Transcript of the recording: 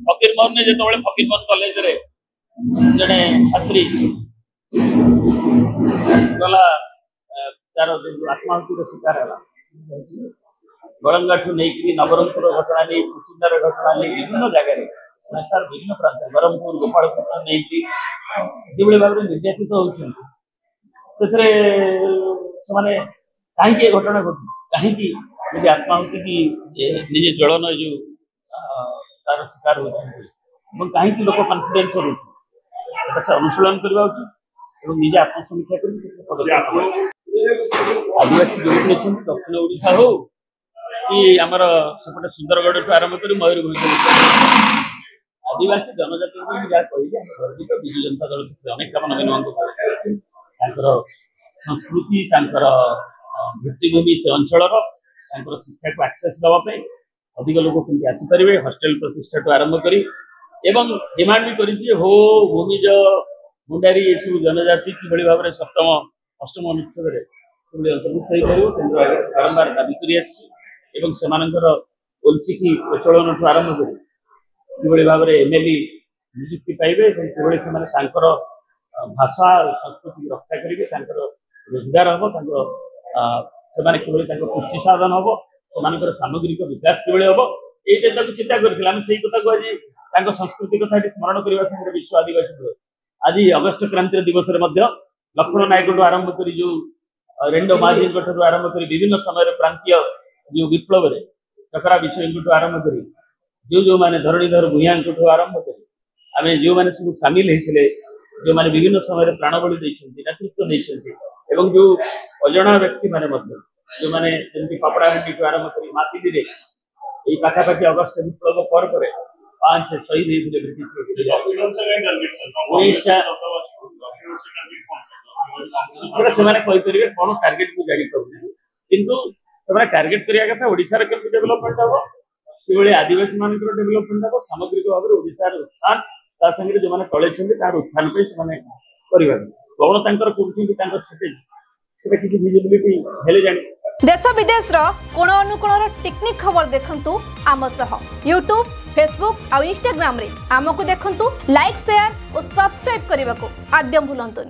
फकीर मोहन ने जो फकीर मोहन कॉलेज रे जड़े छात्री गला तार आत्माहुति शिकार है बड़ंगा ठू नहीं नवरंगपुर घटना नहीं कुचिंदार घटना नहीं विभिन्न जगह सर विभिन्न प्रांत बरहमपुर गोपालपुर नहीं भाव में निर्यातित होते कहीं घटना घटू कहीं आत्माहुति की निजे ज्वलन जो तार शिकार होती कहीं लोक कन्फिडेन्स रोचे अनुशीलन करवा उचित निजे आत्मसमीक्षा कर आदिवासी जो दक्षिण ओडिशा हो कि आमर सेपटे सुंदरगढ़ ठू आरंभ कर मयूरभंज आदिवासी जनजाति जहाँ कहली गर्वित विजु जनता दल से अनेक काम नवीन संस्कृति भित्तिभूमि से अंचल शिक्षा को आक्सेस देवाई अधिक लोक कमी आसीपारे हस्टेल प्रतिष्ठा ठू आरंभ कर डिमांड भी कर हो भूमिज मुंडारी ये सब जनजाति कि भाव में सप्तम अष्टम अनुच्छेद अंतर्भुक्त हो पार केन्द्र बारंबार दाबी कर ओलचिकी प्रचलन ठू आरंभ कर भाव में एमएलए नियुक्ति पाइबे से भाषा संस्कृति रक्षा करेंगे रोजगार हम से पुष्टि साधन हम से सामग्रिक विकास कि हम ये चिंता करें आज संस्कृति कथा स्मरण करने विश्व आदिवासी दिवस आज अगस्ट क्रांति दिवस लक्ष्मण नायक आरंभ कर जो रेंडो माझी आरंभ कर विभिन्न समय प्रांतीय जो विप्लव चकरा विषय आरंभ कर जो मैंने धरणीधर भूया आरंभ कर आम जो मैंने सब सामिल होते जो मैंने विभिन्न समय प्राणबली नेतृत्व देते जो अजना व्यक्ति मैंने जो मैंने कपड़ा हांडी आरंभ कर मातीदी पाखापाखि अगस्ट विप्लव पर 5 शहीद होते ब्रिटिश कौन टार्गेट को जारी कर टार्गेट करने कथा ओडिशार केमती डेभलपमेंट हम कि आदिवासी मान डेभलपमेंट हम सामग्रिक भाव में ओडिशार उत्थान संगे जो मैंने तले तार उत्थान कर कौन स्ट्रेटेजी से किसी विजिबिलिटी हेले जानी देश विदेश कोण अनुकोण टेक्निक खबर देखंतु आम सह यूट्यूब फेसबुक और इंस्टाग्राम रे आमको देखंतु लाइक शेयर और सब्सक्राइब करने को आद्यम भूलंतु।